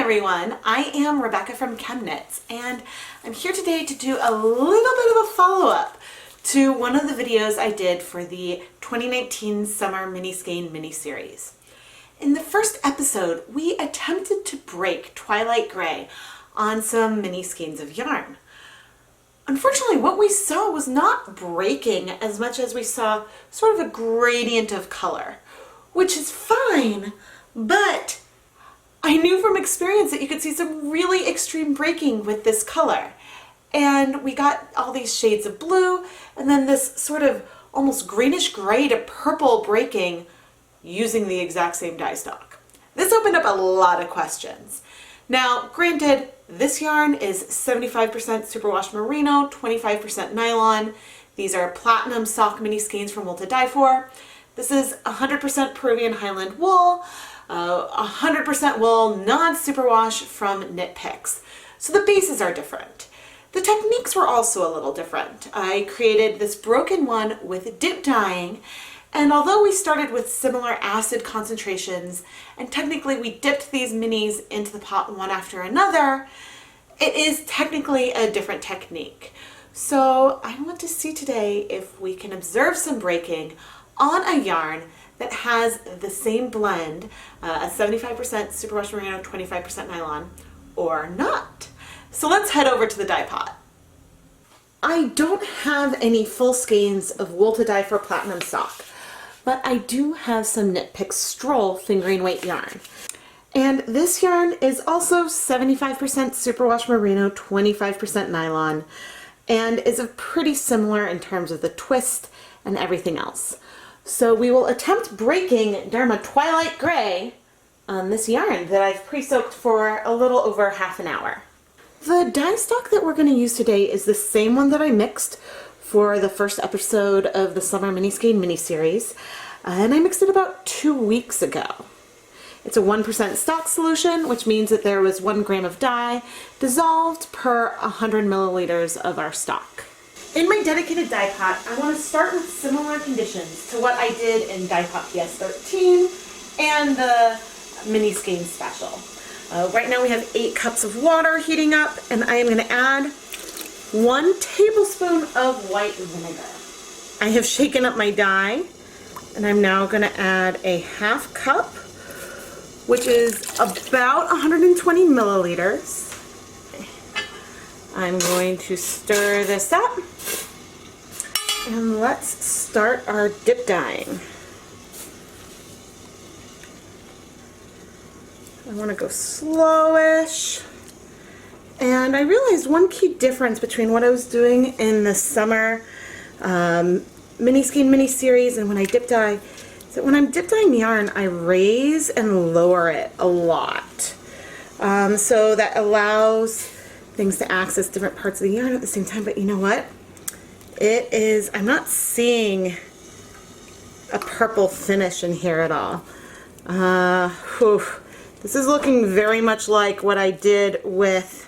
everyone, I am Rebecca from ChemKnits, and I'm here today to do a little bit of a follow-up to one of the videos I did for the 2019 Summer Mini Skein mini-series. In the first episode, we attempted to break Twilight Gray on some mini skeins of yarn. Unfortunately, what we saw was not breaking as much as we saw sort of a gradient of color, which is fine, but I knew from experience that you could see some really extreme breaking with this color. And we got all these shades of blue and then this sort of almost greenish gray to purple breaking using the exact same dye stock. This opened up a lot of questions. Now, granted, this yarn is 75% superwash merino, 25% nylon. These are platinum sock mini skeins from WOTA Dyepot. This is 100% Peruvian Highland wool, 100% wool, non-superwash from KnitPicks. So the bases are different. The techniques were also a little different. I created this broken one with dip dyeing, and although we started with similar acid concentrations, and technically we dipped these minis into the pot one after another, it is technically a different technique. So I want to see today if we can observe some breaking on a yarn that has the same blend, a 75% superwash merino, 25% nylon, or not. So let's head over to the dye pot. I don't have any full skeins of WOTA Dyepot Platinum Sock, but I do have some KnitPicks Stroll fingering weight yarn. And this yarn is also 75% superwash merino, 25% nylon, and is pretty similar in terms of the twist and everything else. So we will attempt breaking Dharma Twilight Gray on this yarn that I've pre-soaked for a little over half an hour. The dye stock that we're going to use today is the same one that I mixed for the first episode of the Summer Mini Skein mini-series, and I mixed it about 2 weeks ago. It's a 1% stock solution, which means that there was 1 gram of dye dissolved per 100 milliliters of our stock. In my dedicated dye pot, I want to start with similar conditions to what I did in Dyepot PS13 and the Mini Skein Special. Right now we have 8 cups of water heating up, and I am going to add 1 tablespoon of white vinegar. I have shaken up my dye, and I'm now going to add a half cup, which is about 120 milliliters. I'm going to stir this up, and let's start our dip dyeing. I want to go slowish. And I realized one key difference between what I was doing in the summer mini skein mini series and when I dip dye is that when I'm dip dyeing yarn, I raise and lower it a lot. So that allows things to access different parts of the yarn at the same time. But you know what? I'm not seeing a purple finish in here at all. This is looking very much like what I did with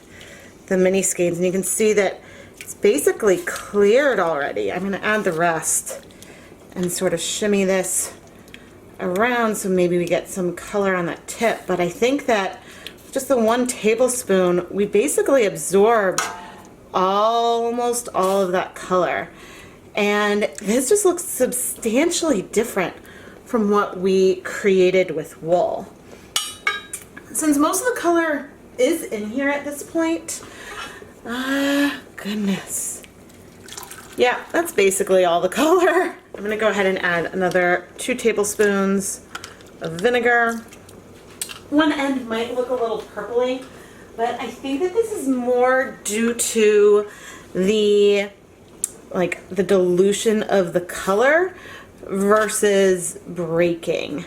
the mini skeins, and you can see that it's basically cleared already. I'm going to add the rest and sort of shimmy this around so maybe we get some color on that tip. But I think that just the 1 tablespoon, we basically absorbed almost all of that color. And this just looks substantially different from what we created with wool. Since most of the color is in here at this point, goodness. Yeah, that's basically all the color. I'm going to go ahead and add another 2 tablespoons of vinegar. One end might look a little purpley, but I think that this is more due to the dilution of the color versus breaking.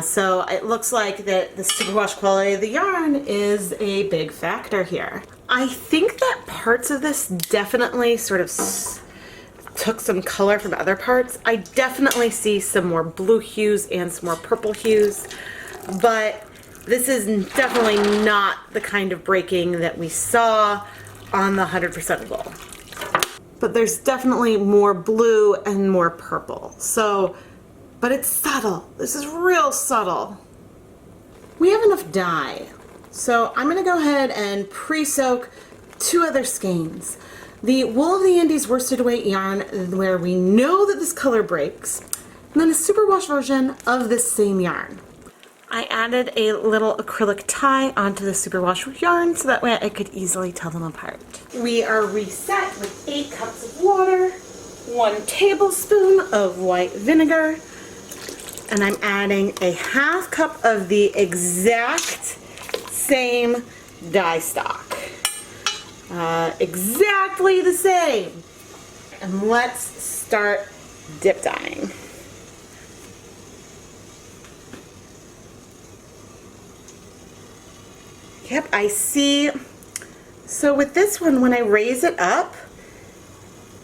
So it looks like that the superwash quality of the yarn is a big factor here. I think that parts of this definitely sort of took some color from other parts. I definitely see some more blue hues and some more purple hues, but this is definitely not the kind of breaking that we saw on the 100% wool. But there's definitely more blue and more purple. But it's subtle. This is real subtle. We have enough dye. So I'm going to go ahead and pre-soak 2 other skeins. The Wool of the Andes worsted weight yarn, where we know that this color breaks, and then a superwash version of this same yarn. I added a little acrylic tie onto the superwash yarn so that way I could easily tell them apart. We are reset with 8 cups of water, 1 tablespoon of white vinegar, and I'm adding a ½ cup of the exact same dye stock. Exactly the same. And let's start dip dyeing. Yep, I see. So with this one, when I raise it up,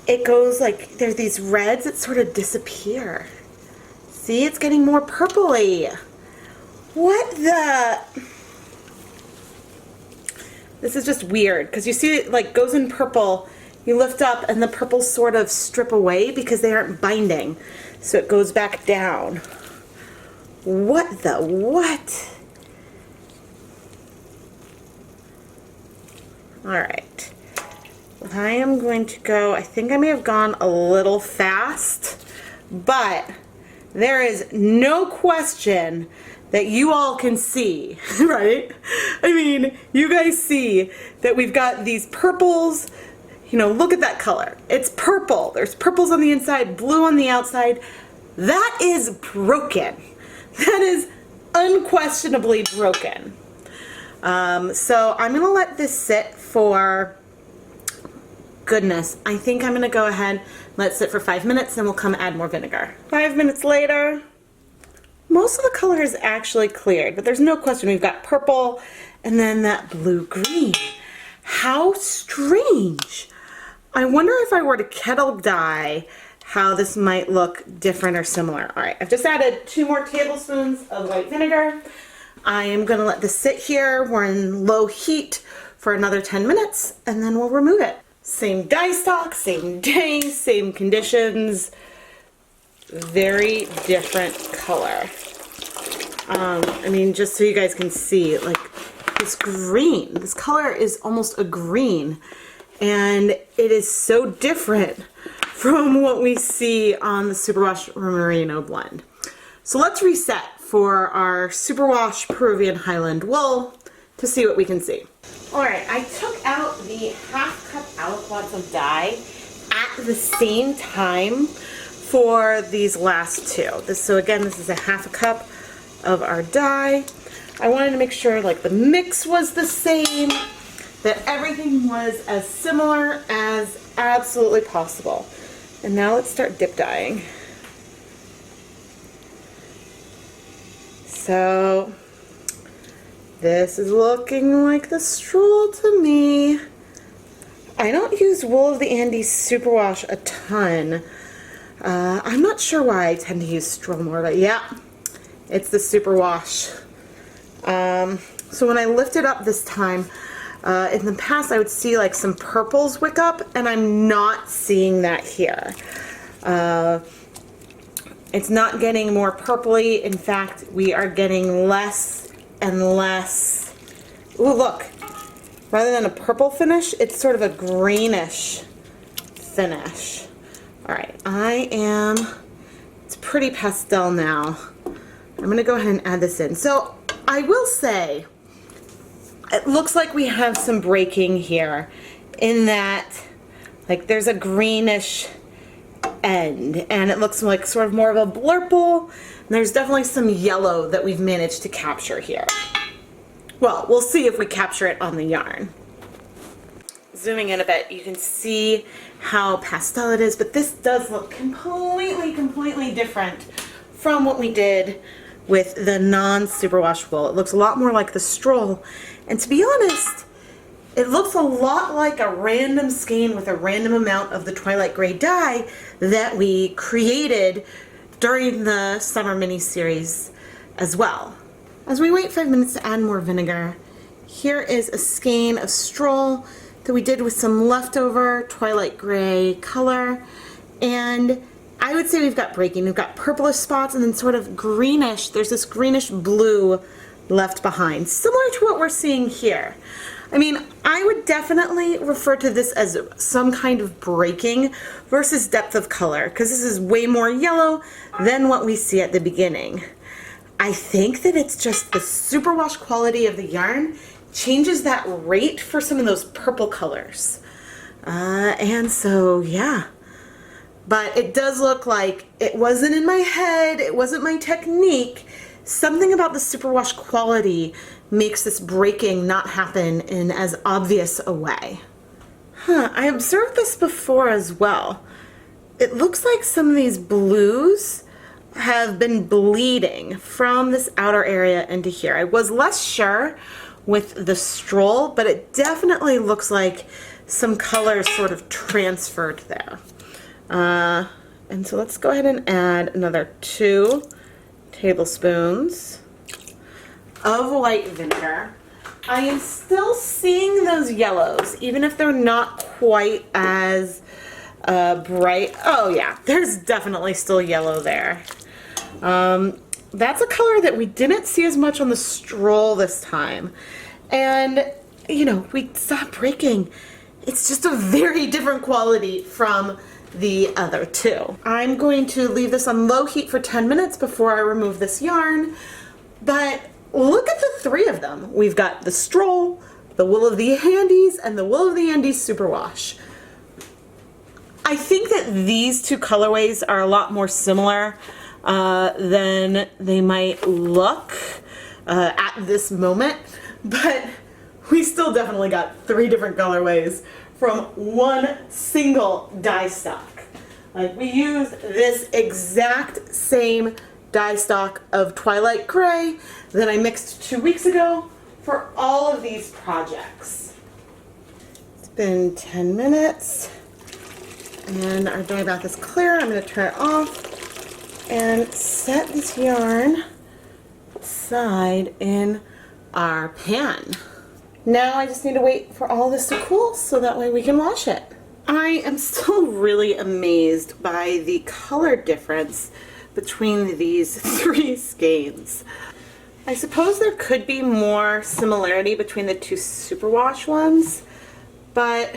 it goes like, there's these reds that sort of disappear. See, it's getting more purpley. What the? This is just weird, because you see it like goes in purple, you lift up and the purples sort of strip away because they aren't binding. So it goes back down. What the what? Alright, I am going to go, I think I may have gone a little fast, but there is no question that you all can see, right? I mean, you guys see that we've got these purples, you know, look at that color. It's purple. There's purples on the inside, blue on the outside. That is broken. That is unquestionably broken. So I'm gonna let this sit for, goodness, I think I'm gonna go ahead, let it sit for 5 minutes, then we'll come add more vinegar. 5 minutes later, most of the color is actually cleared, but there's no question we've got purple and then that blue-green. How strange. I wonder if I were to kettle dye, how this might look different or similar. All right, I've just added 2 more tablespoons of white vinegar. I am gonna let this sit here. We're in low heat for another 10 minutes and then we'll remove it. Same dye stock, same day, same conditions, very different color. I mean, just so you guys can see, like this green, this color is almost a green, and it is so different from what we see on the Superwash Merino blend. So let's reset for our Superwash Peruvian Highland wool to see what we can see. All right, I took out the ½ cup aliquots of dye at the same time for these last 2. So again, this is a ½ cup of our dye. I wanted to make sure like the mix was the same, that everything was as similar as absolutely possible. And now let's start dip dyeing. So this is looking like the stroll to me. I don't use Wool of the Andes Superwash a ton. I'm not sure why I tend to use stroll more, but yeah, it's the Superwash. So when I lift it up this time, in the past I would see like some purples wick up, and I'm not seeing that here. It's not getting more purpley. In fact, we are getting less and less. Ooh, look. Rather than a purple finish, it's sort of a greenish finish. All right, it's pretty pastel now. I'm gonna go ahead and add this in. So I will say, it looks like we have some breaking here in that, like there's a greenish end, and it looks like sort of more of a blurple, and there's definitely some yellow that we've managed to capture here. Well, we'll see if we capture it on the yarn. Zooming in a bit, you can see how pastel it is, but this does look completely different from what we did with the non-superwash wool. It looks a lot more like the stroll, and to be honest, it looks a lot like a random skein with a random amount of the Twilight Gray dye that we created during the Summer Mini series as well. As we wait 5 minutes to add more vinegar, here is a skein of stroll that we did with some leftover Twilight Gray color, and I would say we've got breaking. We've got purplish spots and then sort of greenish. There's this greenish blue left behind, similar to what we're seeing here. I mean, I would definitely refer to this as some kind of breaking versus depth of color, because this is way more yellow than what we see at the beginning. I think that it's just the superwash quality of the yarn changes that rate for some of those purple colors. And so, yeah. But it does look like it wasn't in my head, it wasn't my technique. Something about the superwash quality makes this breaking not happen in as obvious a way. I observed this before as well. It looks like some of these blues have been bleeding from this outer area into here. I was less sure with the stroll, but it definitely looks like some colors sort of transferred there. And so let's go ahead and add another 2 tablespoons of white vinegar. I am still seeing those yellows, even if they're not quite as bright. Oh yeah, there's definitely still yellow there. That's a color that we didn't see as much on the stroll this time. And, you know, we stopped breaking. It's just a very different quality from the other 2. I'm going to leave this on low heat for 10 minutes before I remove this yarn. But look at the 3 of them. We've got the stroll, the Wool of the Andes, and the Wool of the Andes Superwash. I think that these 2 colorways are a lot more similar than they might look at this moment, but we still definitely got 3 different colorways from one single dye stock. Like, we used this exact same dye stock of Twilight Gray that I mixed 2 weeks ago for all of these projects. It's been 10 minutes and our dye bath is clear. I'm going to turn it off and set this yarn aside in our pan. Now I just need to wait for all this to cool so that way we can wash it. I am still really amazed by the color difference between these 3 skeins. I suppose there could be more similarity between the 2 superwash ones, but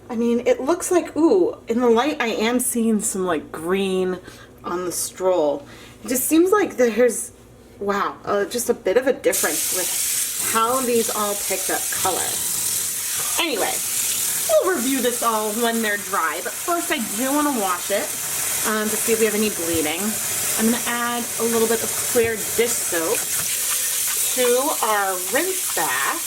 I mean, it looks like, ooh, in the light I am seeing some like green on the stroll. It just seems like there's, wow, just a bit of a difference with how these all picked up color. Anyway, we'll review this all when they're dry, but first I do want to wash it to see if we have any bleeding. I'm going to add a little bit of clear dish soap to our rinse bath.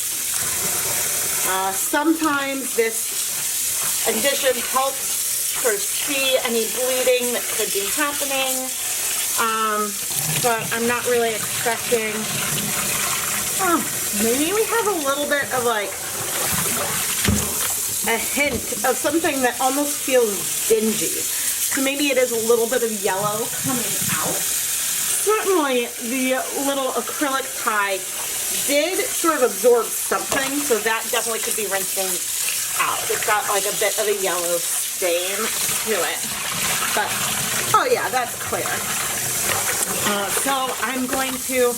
Sometimes this addition helps sort of see any bleeding that could be happening, but I'm not really expecting. Oh, maybe we have a little bit of like a hint of something that almost feels dingy. So maybe it is a little bit of yellow coming out. Certainly the little acrylic tie did sort of absorb something, so that definitely could be rinsing out. It's got like a bit of a yellow stain to it. But, oh yeah, that's clear. So I'm going to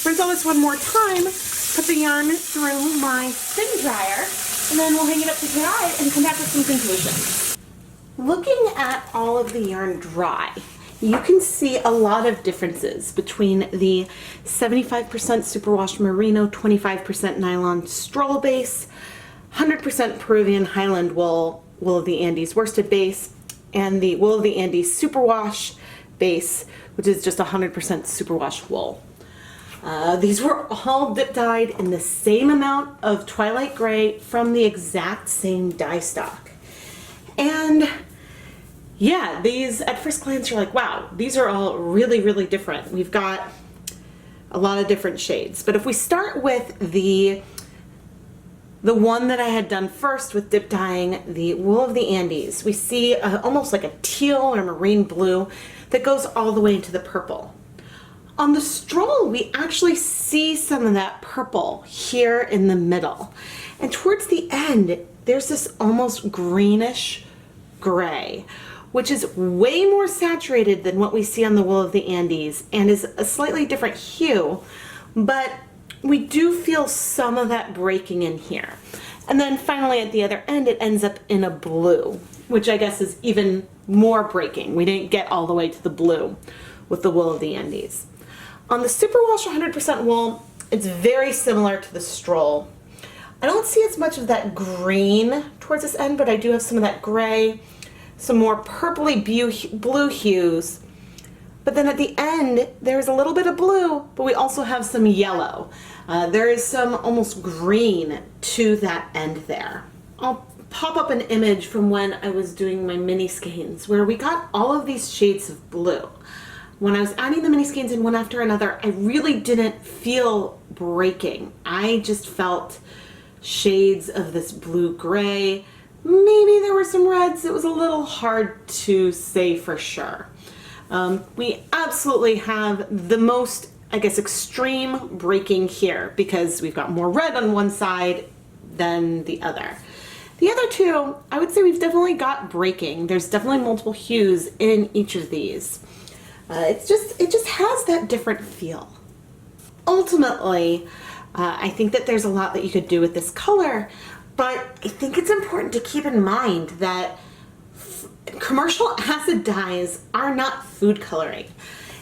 rinse all this one more time, put the yarn through my spin dryer, and then we'll hang it up to dry and come back with some conclusions. Looking at all of the yarn dry, you can see a lot of differences between the 75% superwash merino, 25% nylon stroll base, 100% Peruvian Highland wool, Wool of the Andes worsted base, and the Wool of the Andes superwash base, which is just 100% superwash wool. These were all dip dyed in the same amount of Twilight Gray from the exact same dye stock. And yeah, these at first glance you're like, wow, these are all really, really different. We've got a lot of different shades. But if we start with the one that I had done first with dip dyeing the Wool of the Andes, we see almost like a teal or marine blue that goes all the way into the purple. On the stroll, we actually see some of that purple here in the middle. And towards the end, there's this almost greenish gray, which is way more saturated than what we see on the Wool of the Andes and is a slightly different hue but we do feel some of that breaking in here. And then finally at the other end, it ends up in a blue, which I guess is even more breaking. We didn't get all the way to the blue with the wool of the Andes. On the superwash 100% wool, it's very similar to the stroll. I don't see as much of that green towards this end, but I do have some of that gray, some more purpley blue hues. But then at the end, there's a little bit of blue, but we also have some yellow. There is some almost green to that end there. I'll pop up an image from when I was doing my mini skeins where we got all of these shades of blue. When I was adding the mini skeins in one after another, I really didn't feel breaking. I just felt shades of this blue-gray. Maybe there were some reds. It was a little hard to say for sure. We absolutely have the most, I guess, extreme breaking here because we've got more red on one side than the other. The other two, I would say we've definitely got breaking. There's definitely multiple hues in each of these. It just has that different feel. Ultimately, I think that there's a lot that you could do with this color, but I think it's important to keep in mind that commercial acid dyes are not food coloring.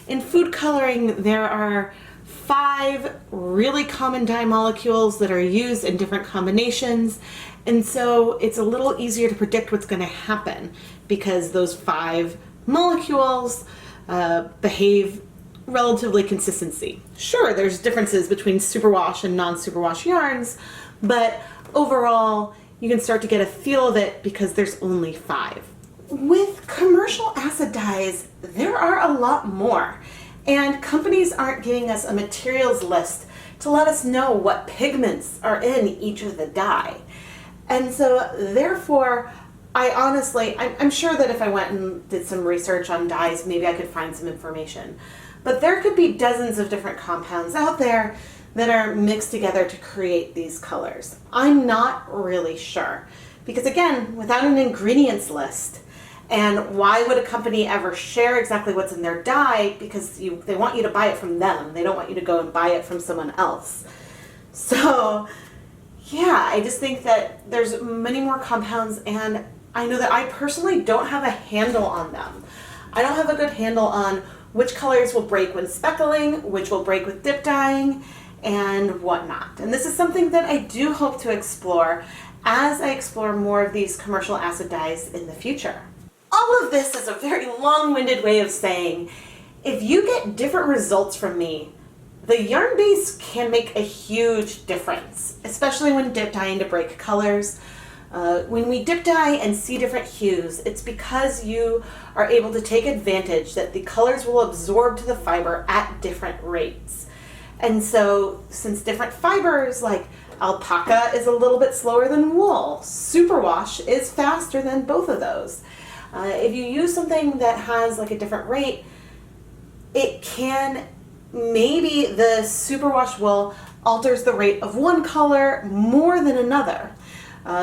In food coloring, there are 5 really common dye molecules that are used in different combinations, and so it's a little easier to predict what's going to happen because those 5 molecules behave relatively consistency. Sure, there's differences between superwash and non-superwash yarns, but overall you can start to get a feel of it because there's only 5. With commercial acid dyes, there are a lot more, and companies aren't giving us a materials list to let us know what pigments are in each of the dye. And so therefore, I'm sure that if I went and did some research on dyes, maybe I could find some information. But there could be dozens of different compounds out there that are mixed together to create these colors. I'm not really sure. Because again, without an ingredients list, and why would a company ever share exactly what's in their dye? Because they want you to buy it from them. They don't want you to go and buy it from someone else. So yeah, I just think that there's many more compounds, and I know that I personally don't have a handle on them. I don't have a good handle on which colors will break when speckling, which will break with dip dyeing, and whatnot. And this is something that I do hope to explore as I explore more of these commercial acid dyes in the future. All of this is a very long-winded way of saying, if you get different results from me, the yarn base can make a huge difference, especially when dip dyeing to break colors. When we dip dye and see different hues, it's because you are able to take advantage that the colors will absorb to the fiber at different rates. And so since different fibers like alpaca is a little bit slower than wool, superwash is faster than both of those. If you use something that has like a different rate, it can, maybe the superwash wool alters the rate of one color more than another.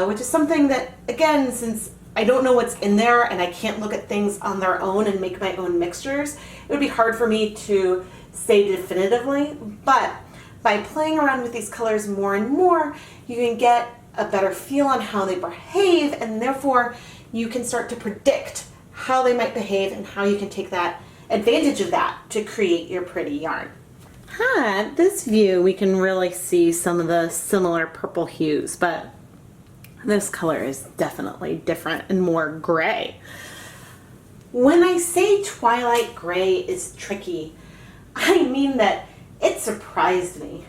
Which is something that, again, since I don't know what's in there and I can't look at things on their own and make my own mixtures, it would be hard for me to say definitively. But by playing around with these colors more and more, you can get a better feel on how they behave, and therefore you can start to predict how they might behave and how you can take that advantage of that to create your pretty yarn. At this view, we can really see some of the similar purple hues, but this color is definitely different and more gray. When I say twilight gray is tricky, I mean that it surprised me.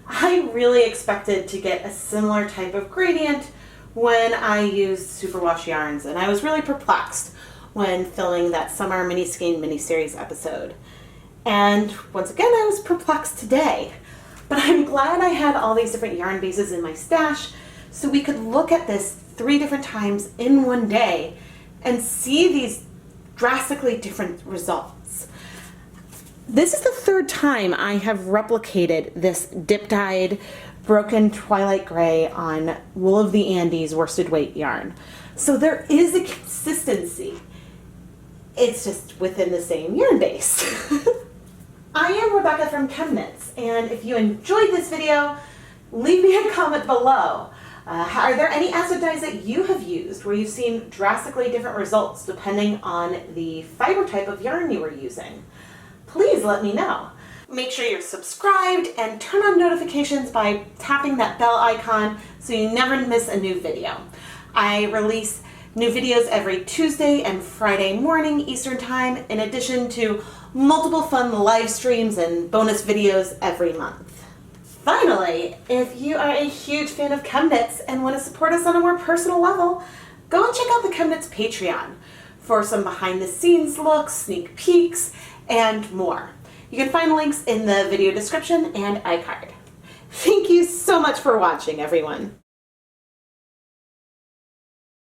I really expected to get a similar type of gradient when I used superwash yarns, and I was really perplexed when filming that Summer Mini Skein mini-series episode. And once again, I was perplexed today. But I'm glad I had all these different yarn bases in my stash so we could look at this 3 different times in one day and see these drastically different results. This is the 3rd time I have replicated this dip dyed broken twilight gray on wool of the Andes worsted weight yarn. So there is a consistency. It's just within the same yarn base. I am Rebecca from ChemKnits, and if you enjoyed this video, leave me a comment below. Are there any acid dyes that you have used where you've seen drastically different results depending on the fiber type of yarn you were using? Please let me know. Make sure you're subscribed and turn on notifications by tapping that bell icon so you never miss a new video. I release new videos every Tuesday and Friday morning Eastern Time, in addition to multiple fun live streams and bonus videos every month. Finally, if you are a huge fan of ChemKnits and want to support us on a more personal level, go and check out the ChemKnits Patreon for some behind the scenes looks, sneak peeks, and more. You can find links in the video description and iCard. Thank you so much for watching, everyone.